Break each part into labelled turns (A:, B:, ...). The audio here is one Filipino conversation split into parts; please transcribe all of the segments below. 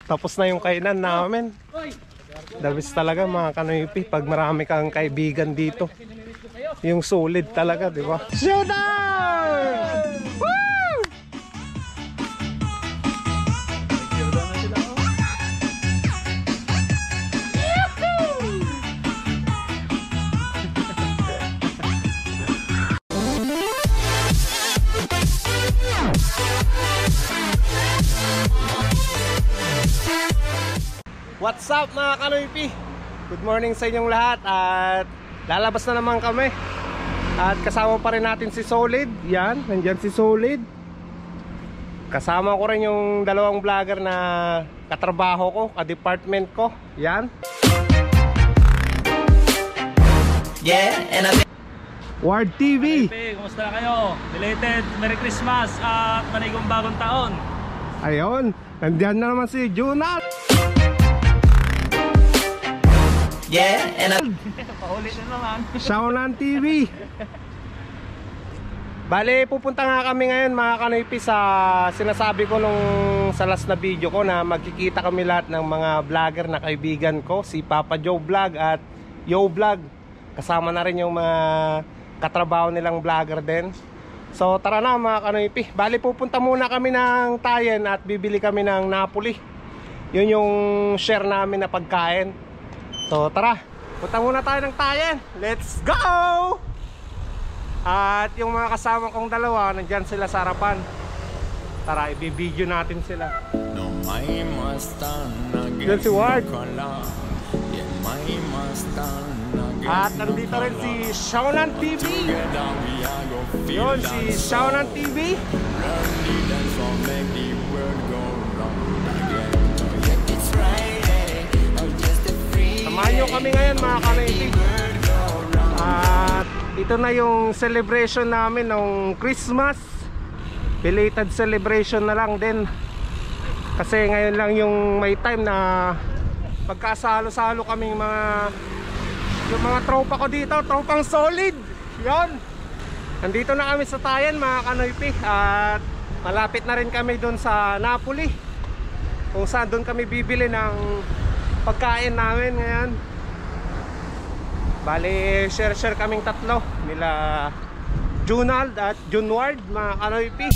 A: Tapos na yung kainan namin. The best talaga mga kanoypi pag marami kang kaibigan dito. Yung solid talaga, di ba? Showdown! Woo! What's up mga kanoypi? Good morning sa inyong lahat. At lalabas na naman kami. At kasama pa rin natin si Solid. Yan, nandyan si Solid. Kasama ko rin yung dalawang vlogger na katrabaho ko, ka-department ko. Yan.
B: Yeah, and
A: Ward TV.
C: Kumusta na kayo? Belated Merry Christmas at manigong bagong taon.
A: Ayun, nandyan na naman si Junal.
B: Yeah, and
C: Paulit na naman.
A: Shaunan TV. Bale, pupunta nga kami ngayon mga kanoypi sa sinasabi ko nung sa last na video ko na magkikita kami lahat ng mga vlogger na kaibigan ko, si Papa Joe Vlog at Yo Vlog. Kasama na rin yung mga katrabaho nilang vlogger din. So tara na mga kanoypi. Bale, pupunta muna kami ng Tayen at bibili kami ng Napoli. Yun yung share namin na pagkain. So tara, punta muna tayo ng Tayen. Let's go! At yung mga kasama kong dalawa, nandyan sila sa harapan. Tara, i-video natin sila. Yan si Ward. At nandito rin si Shaunan TV. Yun, si Shaunan TV. Samahan nyo kami ngayon mga kanoypi. At ito na yung celebration namin ng Christmas. Belated celebration na lang din. Kasi ngayon lang yung may time na magkasalo-salo kaming yung mga tropa ko dito, tropang Solid. Yon. Nandito na kami sa Tayen mga kanoypi. At malapit na rin kami doon sa Napoli, kung saan doon kami bibili ng pagkain namin ngayon. Bali, share kaming tatlo, nila Junald at Junward mga kanoypi.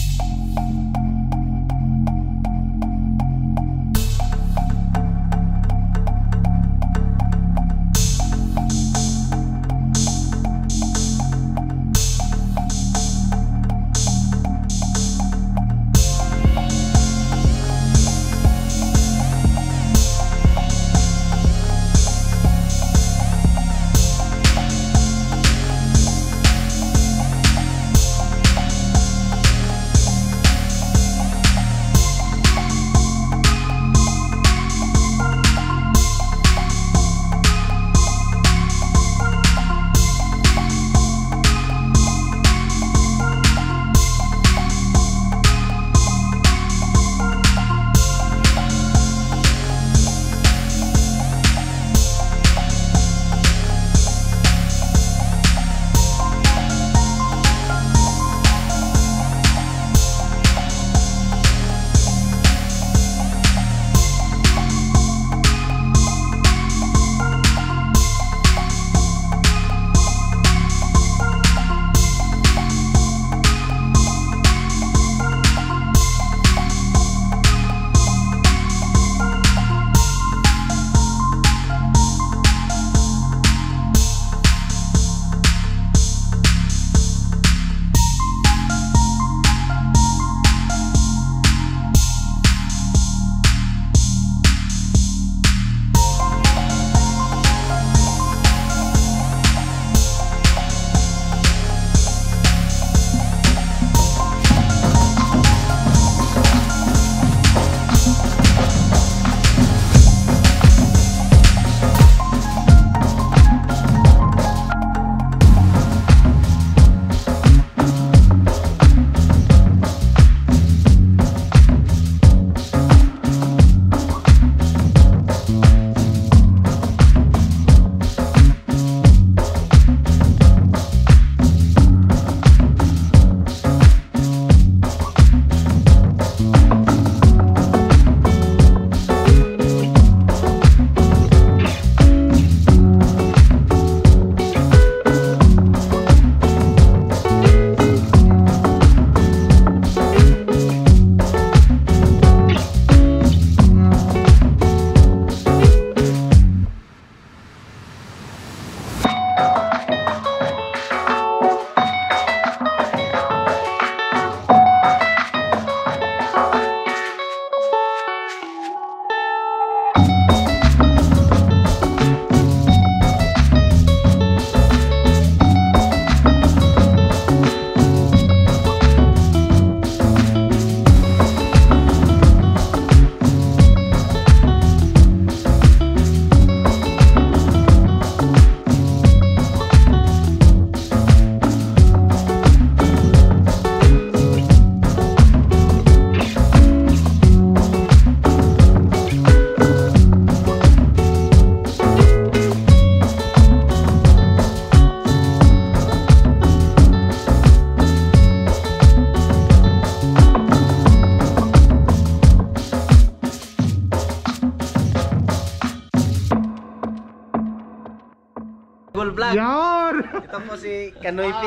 D: Kadagol Vlog.
A: Yan!
D: Ito po si Kanoy P.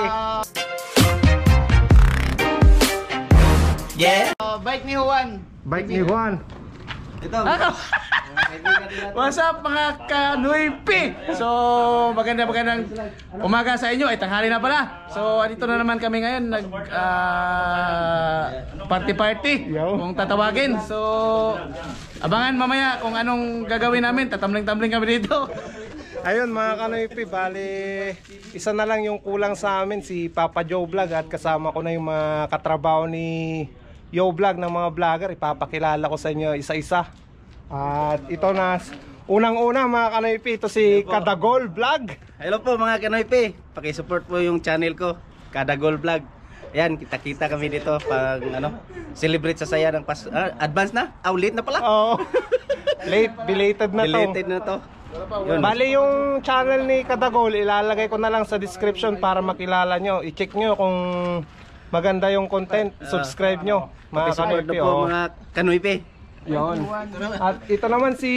B: Yeah.
E: Bike ni Juan.
A: Bike ni Juan.
D: Ito.
E: What's up mga Kanoypi? So magandang umaga sa inyo. Ay tanghali na pala. So dito na naman kami ngayon nag party
A: Yo.
E: kung tatawagin. So abangan mamaya kung anong gagawin namin. Tatamling-tamling kami dito.
A: Ayun mga Kanoypi, bali isa na lang yung kulang sa amin, si Papa Joe Vlog, at kasama ko na yung mga katrabaho ni Yo Vlog ng mga vlogger. Ipapakilala ko sa inyo isa-isa. At ito na, unang-una mga Kanoypi, ito si Kadagol Vlog.
D: Hello po mga Kanoy P. Paki-support po yung channel ko, Kadagol Vlog. Ayan, kita-kita kami dito pag celebrate sa saya ng advance na? Late na pala.
A: Oo. Belated na to.
D: Belated na to. Yun.
A: Bali yung channel ni Kadagol, ilalagay ko na lang sa description para makilala nyo. I-check nyo kung maganda yung content. Subscribe nyo mga
D: Paki-support na
A: Kanoypi.
D: po mga Kanoy P.
A: Yun. At ito naman si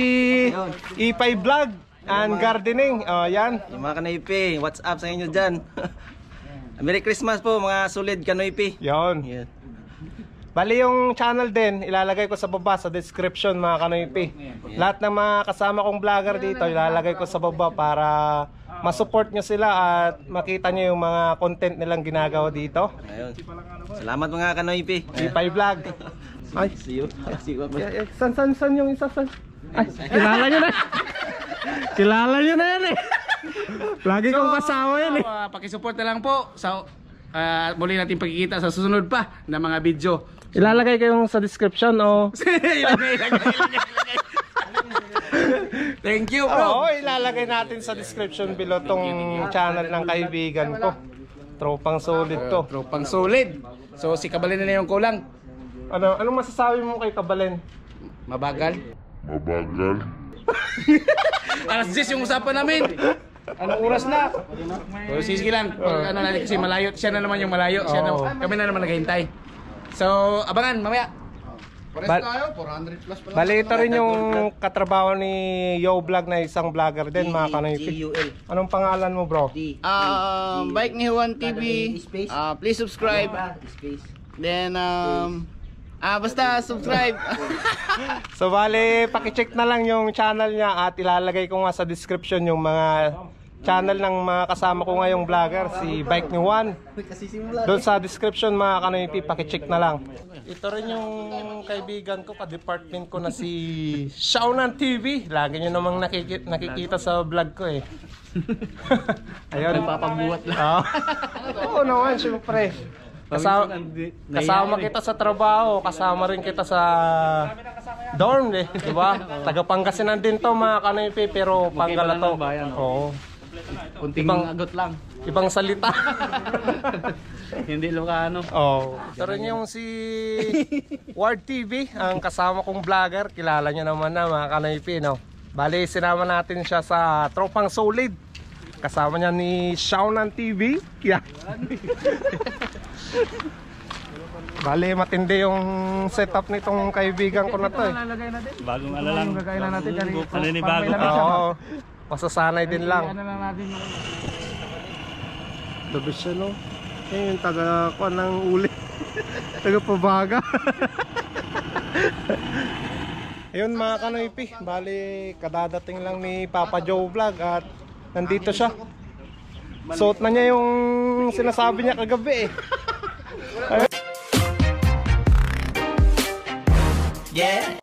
A: E5 Vlog and Gardening. Yan.
D: Yung mga Kanoy P, what's up sa inyo dyan? Merry Christmas po mga solid Kanoy P.
A: Yun.
D: Yeah.
A: Bali yung channel din, ilalagay ko sa baba sa description mga Kanoypi. Lahat ng mga kasama kong vlogger dito, ilalagay ko sa baba para masupport nyo sila at makita nyo yung mga content nilang ginagawa dito.
D: Ayun. Salamat mga Kanoy P.
A: E5 Vlog. Ay,
D: See you. See you.
A: san yung isa san? Ay, kilala nyo na. Kilala nyo na yan eh. Lagi kong kasama yan eh.
E: Paki-support na lang po sa muli natin pagkikita sa susunod pa na mga video.
A: Ilalagay kayong sa description o...
E: ilagay. Thank you
A: Oo,
E: bro.
A: ilalagay natin sa description below tong channel ng kaibigan ko. Tropang solid to.
E: Tropang solid. So si Kabalen na yung kulang.
A: Anong masasabi mo kay Kabalen?
E: Mabagal. Alas 10 yung usapan namin. Anong oras na? So sige lang. Ano natin kasi malayo. Siya na naman yung malayo. Kami na naman naghihintay. So abangan mamaya.
A: Balita rin yung katrabaho ni Yo Vlog na isang vlogger din mga Kanoypi.
D: GUL.
A: Anong pangalan mo bro?
E: Bike ni Juan TV. Please subscribe. Then basta subscribe.
A: So bale, pakicheck na lang yung channel niya at ilalagay ko nga sa description yung mga channel ng mga kasama ko ngayong vlogger, si Bike ni Juan. Doon sa description mga Kanoypi, pakicheck na lang. Ito rin yung kaibigan ko, ka-department ko na si Shaunan TV. Lagi nyo namang nakikita sa vlog ko eh. Ayun.
E: Papabuhat lang.
A: Oo naman, syempre. Kasama kita sa trabaho, kasama rin kita sa dorm eh, di ba? Taga Pangasinan din to mga Kanoypi, pero Panggala to. Oo.
E: Kunting agot lang.
A: Ibang salita.
E: Hindi Ilocano.
A: Oh. Ito rin yung si Ward TV, ang kasama kong vlogger. Kilala nyo naman na mga Kanoypi, no? Bali, sinama natin siya sa Tropang Solid. Kasama niya ni Shaunan TV. Yeah. Bali, matindi yung setup nitong kaibigan ko na to eh.
C: Bagong ano lang.
E: natin
C: Ano ni bago?
A: Oo. Masasanay din lang.
E: natin yung
A: Dabi siya no. Eh, yung taga-kuan ng uli. Taga-pabaga. Ayun mga Kanoypi, bali kadadating lang ni Papa Joe Vlog at nandito siya. Suot na niya yung sinasabi niya kagabi eh.
B: Yeah.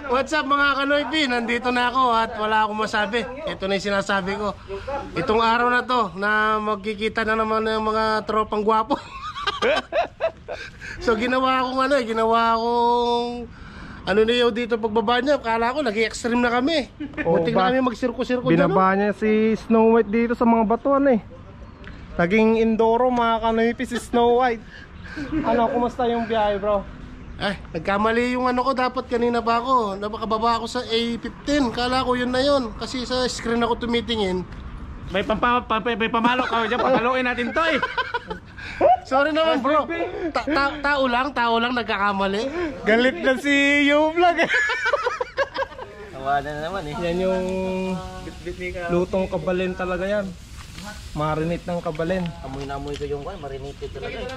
A: What's up mga Kanoypi? Nandito na ako at wala akong masabi. Ito na yung sinasabi ko. Itong araw na to na magkikita na naman ng mga tropang gwapo. So ginawa akong niyo dito pagbaba niya. Akala ko nag-extreme na kami. Muntik na kami magsirko-sirko dyan. Binaba niya si Snow White dito sa mga batuan eh. Naging Indoro mga Kanoypi si Snow White. Kumusta yung biyahe bro? Nagkamali yung ko dapat kanina pa ako. Napakababa ako sa A15. Kala ko yun na yun. Kasi sa screen ako tumitingin.
C: May pamalo ka dyan. Papaluin natin to eh.
A: Sorry naman bro. Tao lang nagkakamali. Galit na si Yo Vlog.
D: Tawanan na naman eh.
A: Yan yung lutong kabalin talaga yan. Marinate ng kabalin.
D: Amoy na amoy ko yung marinated talaga eh.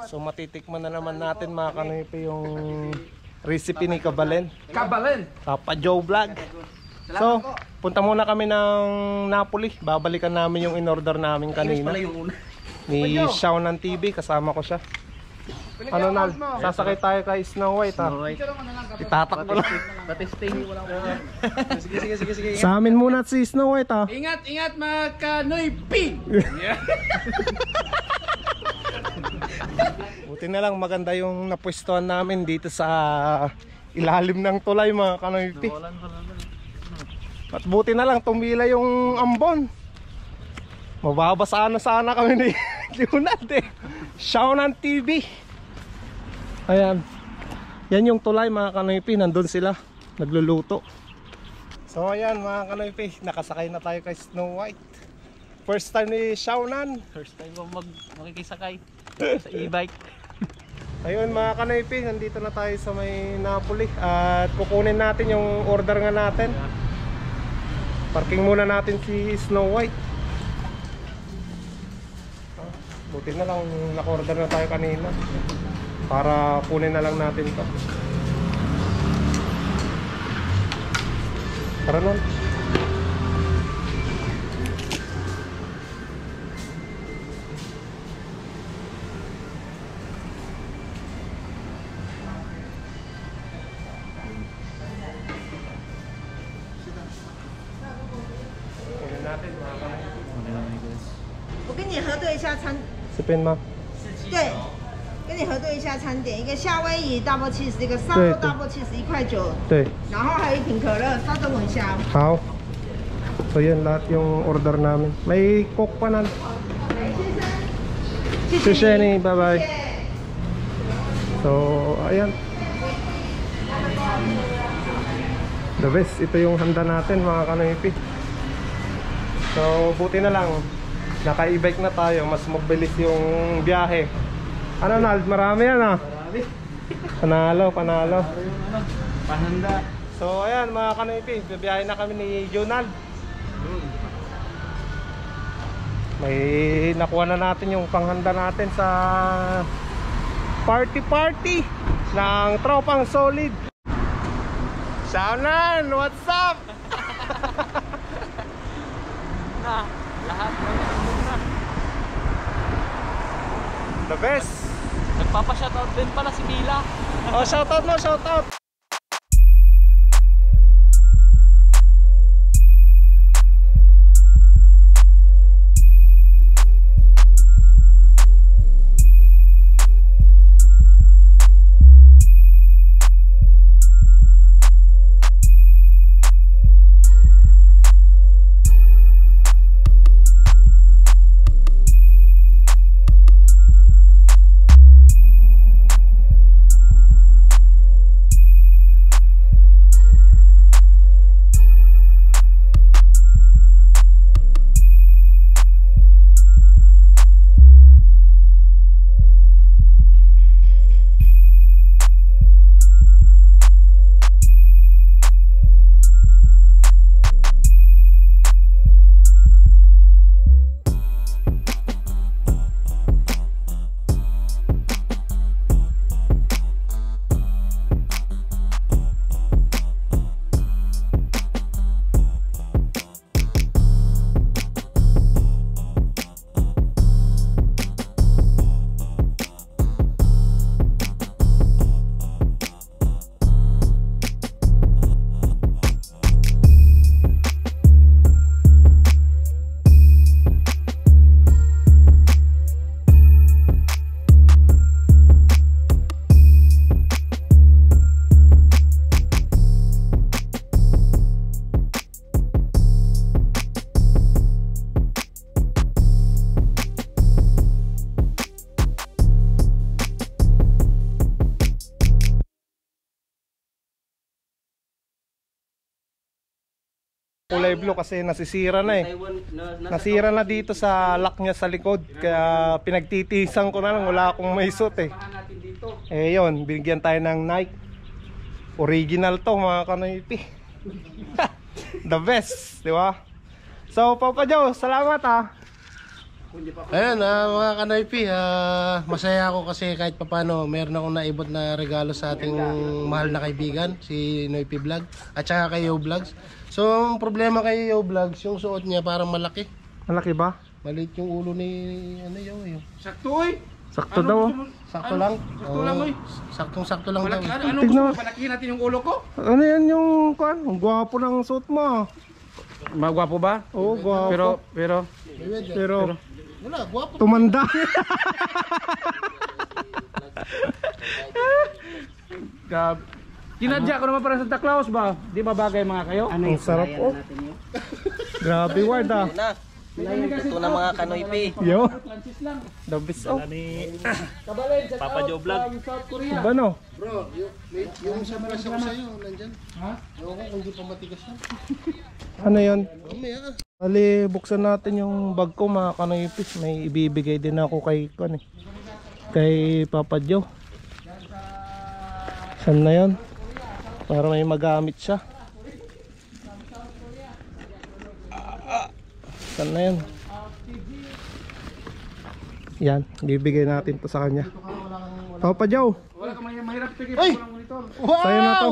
A: So matitikman na naman natin mga kanoypi yung recipe ni kabalin.
E: Kabalin!
A: Papa Joe Vlog. So, punta muna kami ng Napoli. Babalikan namin yung in-order namin kanina. Ni Shaunan TV, kasama ko siya. Ano Nal, sasakay tayo kay Snow White ha. Itatakbo lang. Sige. Sa amin muna si Snow White ha.
E: Ingat mga kanoypi!
A: Buti na lang maganda yung napwestuhan namin dito sa ilalim ng tulay mga kanoypi. At buti na lang tumila yung ambon. Mababasa na sana kami ni Junad eh. Shaunan TV. Ayan. Yan yung tulay mga kanoypi. Nandun sila. Nagluluto. So ayan mga kanoypi. Nakasakay na tayo kay Snow White. First time ni Shaunan.
D: First time ko makikisakay sa e-bike.
A: Ayun mga kanoypi. Nandito na tayo sa may Napoli. At kukunin natin yung order nga natin. Parking muna natin si Snow White. Buti na lang naka-order na tayo kanina. Para kunin na lang natin to. Tara nun. Kunin natin mga kanoypi.
F: 我跟你核对一下餐，
A: Sipin ma.
F: 对，跟你核对一下餐点，一个夏威夷 double cheese， 一个烧
A: 对
F: 肉 double cheese 1.9，
A: 对。
F: 然后还有一瓶可乐，稍等我一下哦。
A: How? So yan lahat yung order namin. May coke pa na.
F: 谢谢你。
A: Sheni, bye bye. So ayan. The best, ito yung handa natin mga kanoypi. So buti na lang naka-e-bike na tayo, mas mabilis yung biyahe. Ano Nald, marami yan ah. Panalo.
D: Pahanda.
A: So ayan mga kanoypi, bibiyahe na kami ni Jonald. May nakuha na natin yung panghanda natin sa party ng Tropang Solid. Shaunan, what's up? The best.
D: Nagpapa-shoutout din pala si Mila.
A: Oh, shoutout mo, shoutout. Kulay blue kasi nasisira na eh. Nasira na dito sa lock niya sa likod. Kaya pinagtitisan ko na lang, wala akong may suit eh. Eh yun, binigyan tayo ng Nike. Original to mga kanoypi. The best, di ba? So Papa Joe, salamat
G: Ayan, mga kanoypi, masaya ako kasi kahit papano meron akong naibot na regalo sa ating mahal na kaibigan, si Noypi Vlog, at saka kay Yo Vlogs. So, ang problema kay Yo Vlogs, yung suot niya parang malaki.
A: Malaki ba?
G: Maliit yung ulo ni Yo.
E: Sakto eh.
A: Sakto daw.
G: Sakto lang.
E: Sakto lang eh.
G: Saktong-sakto lang daw.
E: Ano gusto mo? Palakihin natin yung ulo ko?
A: Ano yan yung kuan? Ang gwapo ng suit mo.
E: Magwapo ba?
A: Oo, gwapo. Pero
G: Wala, guwapo.
A: tumanda.
E: Kinadya ko naman para Santa Claus ba? Di ba bagay mga kayo?
A: Ang sarap po. Grabe word
D: Ito na mga kanoypi.
A: Yo. The best
C: Papa Joe Vlog.
A: Iba no?
G: Bro, yung sa malas ako sa'yo, nandyan. Ha? Ewan ko kung di pa matigas yan.
A: Ano yun?
G: Mamaya.
A: Bali, buksan natin yung bag ko mga kanoypis. May ibibigay din ako kay kay Papa Joe. Saan na yun? Para may magamit siya. Saan na yun? Yan, bibigay natin to sa kanya. Papa Joe.
E: Wala ka mahirap tigil.
G: Ay!
A: Sa'yo na to.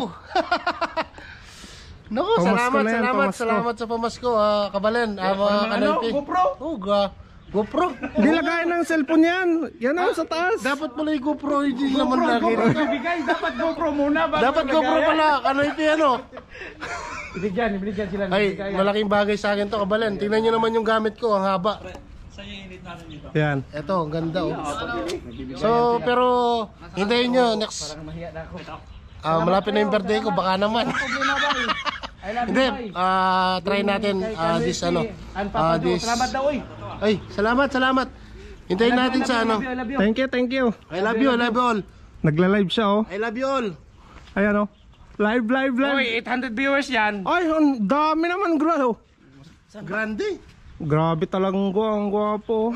G: Naku,
A: Pamasko na yan, pamasko.
G: salamat sa pamasko, Kabalen. Mga kanoypi.
E: GoPro?
G: Oo, GoPro.
A: Hindi lagayan ng cellphone yan. Yan sa taas.
G: Dapat pala yung GoPro, hindi naman lagi.
E: Bigay, dapat GoPro muna ba?
G: Dapat GoPro pala, kanoypi
E: Ibigyan sila.
G: Ay, malaking bagay sa akin to, Kabalen. Tingnan nyo naman yung gamit ko, ang haba.
A: Yan.
G: Eto, ang ganda So, pero hintayin nyo next. Malapit na yung birthday ko, baka naman. Hindi, try natin this this.
E: Salamat daw eh.
G: Ay, salamat. Hintayin natin sa
A: Thank you.
G: I love you all.
A: Nagla-live siya
G: I love you all.
A: Ayan Live.
E: Oy, 800 viewers yan.
A: Ay, ang dami naman
G: Grande.
A: Grabe talagang ang gwapo.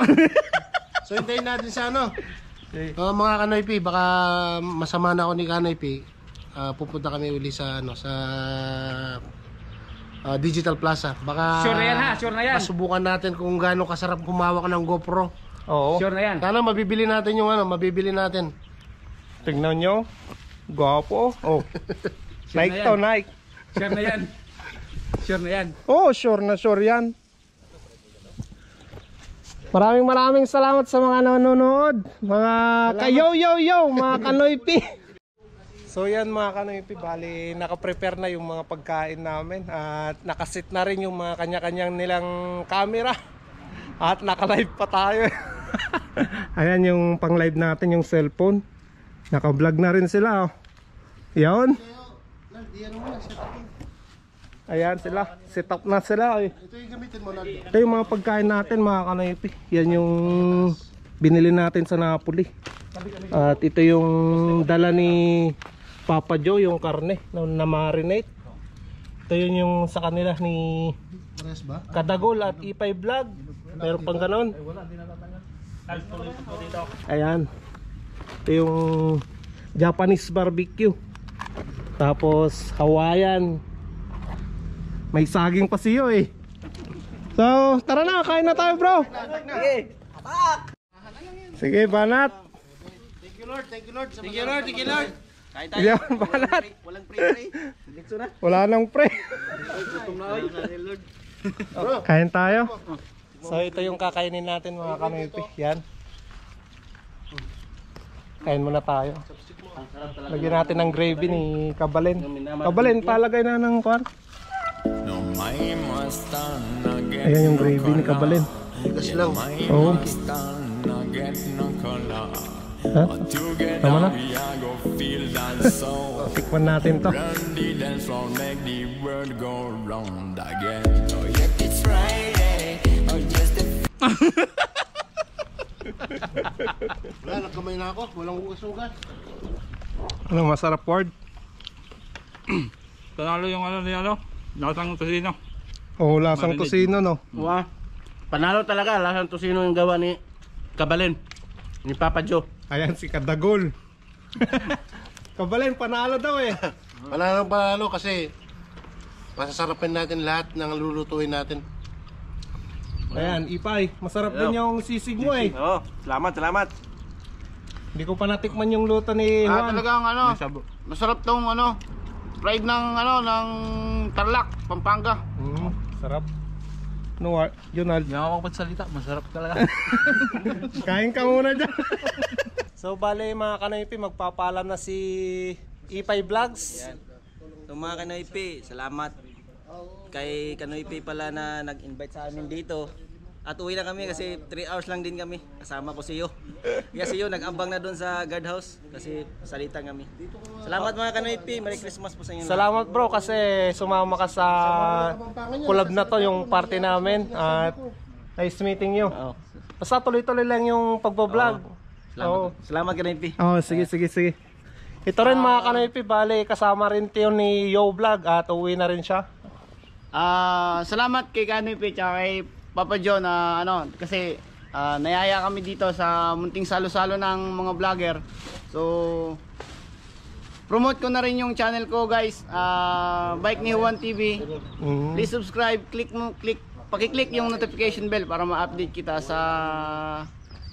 G: So, hintayin natin sa mga kanoypi, baka masama na ako ni kanoypi. Pupunta kami uli sa Digital Plaza. Baka
E: Sure na yan.
G: masubukan natin kung gaano kasarap humawak ng GoPro.
A: Oo.
E: Sure na yan.
G: Sana mabibili natin.
A: Tingnan nyo. Gwapo. Nike to, Nike.
E: Sure na yan.
A: Oh, sure yan. Maraming salamat sa mga nanonood. Mga kayo, mga kanoypi. So yan mga kanoypi, bali naka-prepare na yung mga pagkain namin. At nakasit na rin yung mga kanya-kanyang nilang camera. At naka-live pa tayo. Ayan yung pang-live natin, yung cellphone. Naka-vlog na rin sila. Yan. Ayan sila, set up na sila
G: Ito yung gamitin mo na.
A: Ito yung mga pagkain natin mga kanoypi. Yan yung binili natin sa Napoli. At ito yung dala ni Papa Joe, yung karne na marinate. Ito yun yung sa kanila ni Kadagol at Ipay Vlog. Meron pang ganon. Ayan. Ito yung Japanese barbecue. Tapos Hawaiian. May saging pa siyo So, tara na, kain na tayo bro. Sige, banat.
G: Thank you Lord.
E: Thank you Lord.
D: Kain
A: Yan, banat.
D: Walang pre.
A: Wala nang pre. Kain tayo. So, ito yung kakainin natin mga kanoypi. Yan. Kain muna tayo. Lagyan natin ng gravy ni Kabalen. Kabalen, palagay na ng kwan. Ayan yung gravy ni Kabalen.
G: Gas lang.
A: Oo. Ha? Tama na? Tikman natin to.
G: Wala, nagkamay na ako. Walang hugas-hugas.
A: Ano, masarap word?
C: Tanalo yung lasang tosino.
A: Oo, lasang tosino no.
D: Wow. Panalo talaga, lasang tosino yung gawa ni Kabalen. Ni Papa Joe.
A: Ayan si Kadagol. Kabalen, panalo daw
G: Panalo kasi masasarapin natin lahat ng lulutuin natin.
A: Ayan, Ipay, masarap din yung sisig mo eh.
D: Oo, salamat.
A: Hindi ko pa natikman yung luto ni Juan.
E: Talagang masarap tong fried ng Tarlac, Pampanga.
A: Sarap. No, Junald.
C: Hindi ako magsalita, masarap talaga.
A: Kain ka muna dyan. So bale mga Kanoypi, magpapaalam na si Ipay Vlogs.
D: So mga Kanoypi, salamat kay Kanoypi pala na nag-invite sa amin dito. At uwi na kami kasi 3 hours lang din kami. Kasama ko si Yo. Kasi Yo nag-ambang na doon sa guardhouse kasi salita kami. Salamat mga Kanoypi. Merry Christmas po sa inyo.
A: Salamat bro kasi sumama ka sa collab na to, yung party namin. At nice meeting you. Basta tuloy-tuloy lang yung pagbablog.
D: Salamat Kanoypi.
A: Sige. Ito rin mga Kanoypi, bale kasama rin tiyo ni Yo Vlog at uwi na rin siya.
E: Salamat kay Kanoypi tsaka kay Papa John na kasi nayaya kami dito sa munting salo-salo ng mga vlogger. So promote ko na rin yung channel ko guys, Bike ni Juan TV. Please subscribe, paki-click yung notification bell para ma-update kita sa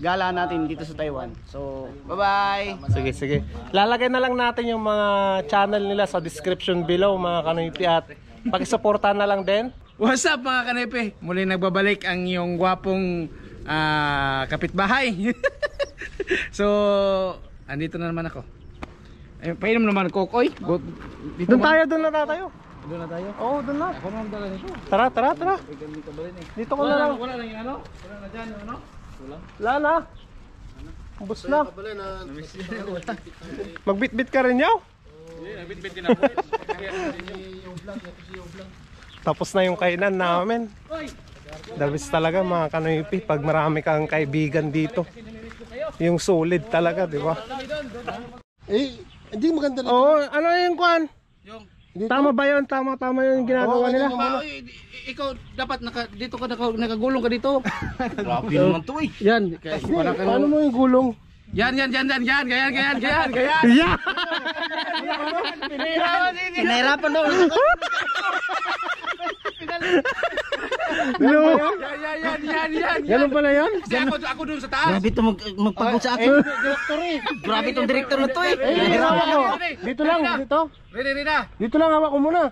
E: gala natin dito sa Taiwan. So bye-bye.
A: Sige. Lalagay na lang natin yung mga channel nila sa description below mga Kanoypi at pakisuportahan na lang din.
E: What's up mga Kanepe? Muli nagbabalik ang iyong gwapong kapitbahay. So, andito na naman ako. Painom naman kokoy.
A: Doon na tayo.
E: Doon na tayo?
A: Oo, doon na.
E: Ako naman dala nito.
A: Tara. Dito ko na lang.
E: Wala lang yung Wala na dyan
A: Wala na. Ubus na. Magbitbit ka rin yaw.
E: Nabit-bit din ako.
A: Tapos na yung kainan namin. The best talaga mga Kanoypi pag marami kang kaibigan dito. Yung solid talaga, di ba?
G: Hindi maganda na.
A: Oo, ano yung kwan? Tama ba yun? Tama yung ginagawa nila.
E: Ikaw dapat dito ka nakagulong ka dito. Grabe naman to eh.
A: Yan. Paano mo yung gulong?
E: Yan. Ganyan.
A: Yeah!
D: Pinahirapan daw.
A: No.
E: Yan.
A: Ganun pala yan?
E: Kasi ako doon sa taas.
D: Grabe ito magpagod sa akin. Grabe itong director na to eh.
A: Hawak ko. Dito lang, dito.
E: Rina.
A: Dito lang, hawak ko muna.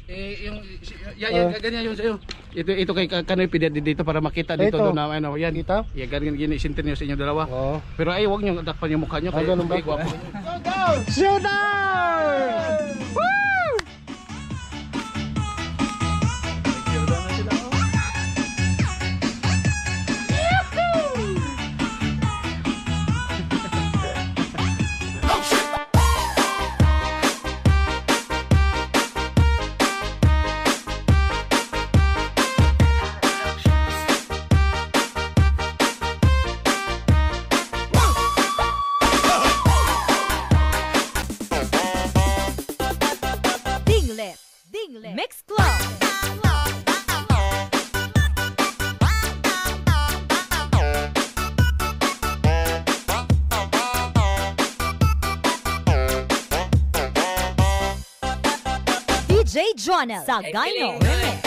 E: Ganyan yun sa'yo. Ito kay Kanoypi dito para makita dito
A: Ito.
E: doon na yan.
A: Dito?
E: Yeah, ganyan isintin niyo sa inyo dalawa.
A: Oo.
E: Pero ay wag niyo dakpan yung mukha niyo kaya
A: ganun ba?
E: gwapo.
A: Showdown! Woo!
H: Dinglet Mix Club. DJ Jonel Sagayno Remix.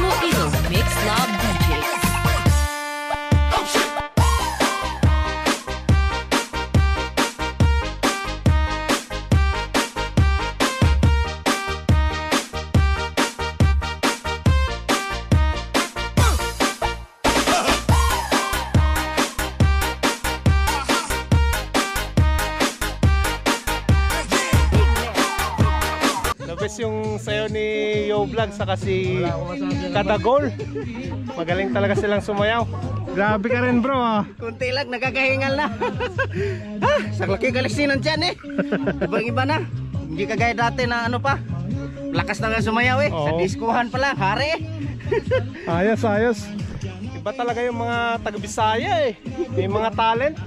H: Iloilo Mix Club DJs.
A: Labis yung sayo ni Yo Vlog saka si Kadagol. Magaling talaga silang sumayaw. Grabe ka rin bro ah.
D: Kunti lang, nagkakahingal na. Sa laki kalisinan dyan eh. Ibang-iba na. Hindi kagaya dati na ano pa. Lakas na nga sumayaw eh. Sa
A: Oo.
D: diskuhan pa lang, hari eh.
A: Ayos. Iba talaga yung mga taga-Bisaya eh. May mga talent.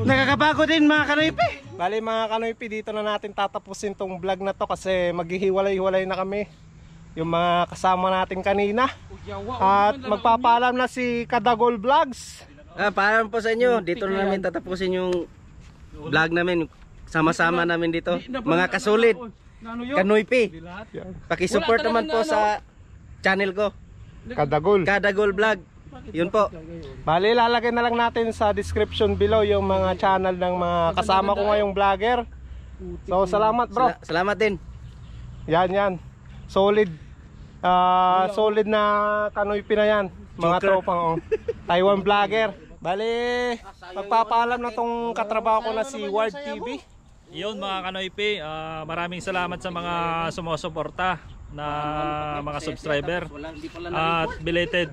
D: Nakakabago din mga Kanoypi.
A: Bali mga Kanoypi, dito na natin tatapusin tong vlog na to kasi maghihiwalay-hiwalay na kami. yung mga kasama natin kanina. At magpapaalam na si Kadagol Vlogs.
D: Paalam po sa inyo. Dito na namin tatapusin yung vlog namin. Sama-sama namin dito. Mga kasulid. Kanoy P. Pakisupport naman po sa channel ko. Kadagol Vlog. Yun po.
A: Bali, lalagay na lang natin sa description below yung mga channel ng mga kasama ko ngayong vlogger. So, salamat bro.
D: Salamat din.
A: Yan. Solid. Solid na Kanoy P na yan. Mga tropang Taiwan vlogger. Bali, magpapaalam na tong katrabaho ko na si Ward TV.
C: Yun mga Kanoy P, maraming salamat sa mga sumusuporta na mga subscriber. At belated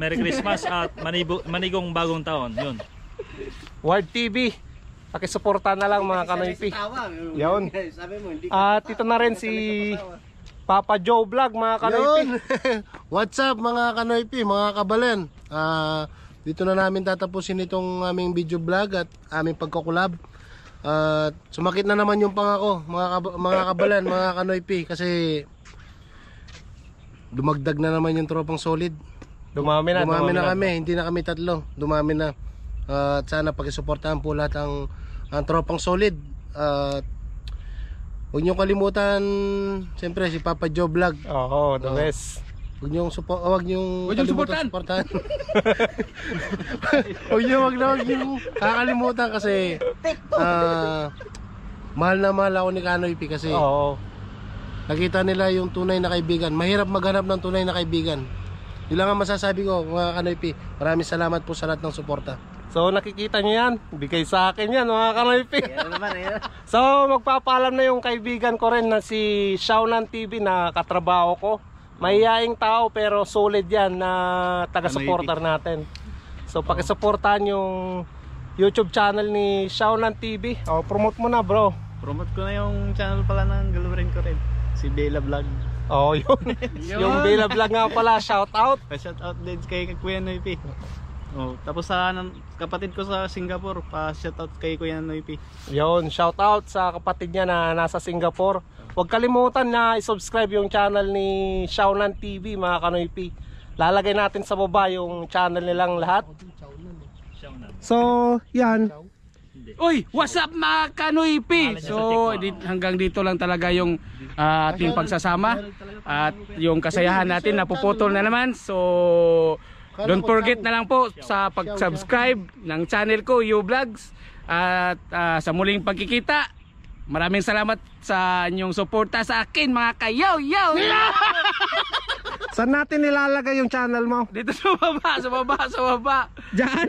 C: Merry Christmas at manigong bagong taon. Yun.
A: Ward TV. Pakisuporta na lang mga Kanoy P. Yun. At ito na rin si Papa Joe Vlog mga Kanoy P.
G: What's up mga Kanoy P, mga kabalen. Dito na namin tatapusin itong aming video vlog at aming pagkakulab. Sumakit na naman yung pangako mga kabalan, mga Kanoy P, kasi dumagdag na naman yung tropang solid. Dumami na kami, hindi na kami tatlo. Dumami na. At sana pakisuportahan po lahat ang tropang solid. Huwag niyong kalimutan siyempre si Papa Joe Vlog.
A: Oo, the best.
G: Huwag niyong kalimutan suportahan. Huwag niyong kakalimutan kasi mahal na mahal ako ni Kanoy P kasi nakita nila yung tunay na kaibigan. Mahirap maghanap ng tunay na kaibigan. Yun lang ang masasabi ko mga Kanoy P. Maraming salamat po sa lahat ng suporta.
A: So nakikita nyo yan, bigay sa akin yan mga Kanoy P. So magpapaalam na yung kaibigan ko rin na si Shaonan TV na katrabaho ko. Mahihaing tao pero solid yan na taga-supporter natin. So pakisuportahan yung YouTube channel ni Shaonan TV. Promote mo na bro.
E: Promote ko na yung channel pala ng girlfriend ko rin, si Bella Vlog.
A: Yun. Yung Bella Vlog nga pala, shout out.
E: Shout out din kay Kuya Noy P. Tapos sa kapatid ko sa Singapore, shout out kay Kuya Noy P.
A: Yun, shout out sa kapatid niya na nasa Singapore. Huwag kalimutan na i-subscribe yung channel ni Shaonan TV mga Kanoy P. Lalagay natin sa baba yung channel nilang lahat. So, yan.
I: Uy, what's up mga Kanoy P? So, hanggang dito lang talaga yung ating pagsasama. At yung kasayahan natin napuputol na naman. So, don't forget na lang po sa pag-subscribe ng channel ko, U-Vlogs. At sa muling pagkikita, maraming salamat sa inyong suporta sa akin mga kayaw.
A: Saan natin nilalagay yung channel mo?
I: Dito sa baba. Diyan.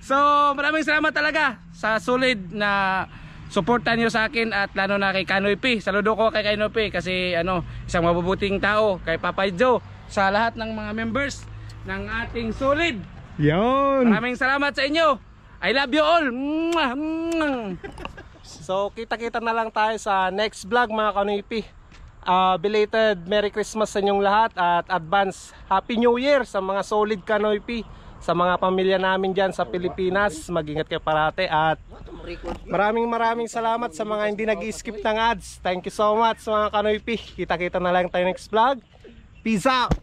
I: So maraming salamat talaga sa solid na suporta niyo sa akin at lalo na kay Kanoy P. Saludo ko kay Kanoy P kasi isang mabubuting tao, kay Papa Joe, sa lahat ng mga members ng ating solid.
A: Yun.
I: Maraming salamat sa inyo. I love you all.
A: So kita-kita na lang tayo sa next vlog mga Kanoy P. Belated Merry Christmas sa inyong lahat at advance Happy New Year sa mga solid Kanoy P, sa mga pamilya namin dyan sa Pilipinas. Mag-ingat kayo parate at maraming salamat sa mga hindi nag-skip ng ads. Thank you so much mga Kanoy P. Kita-kita na lang tayo next vlog. Peace out.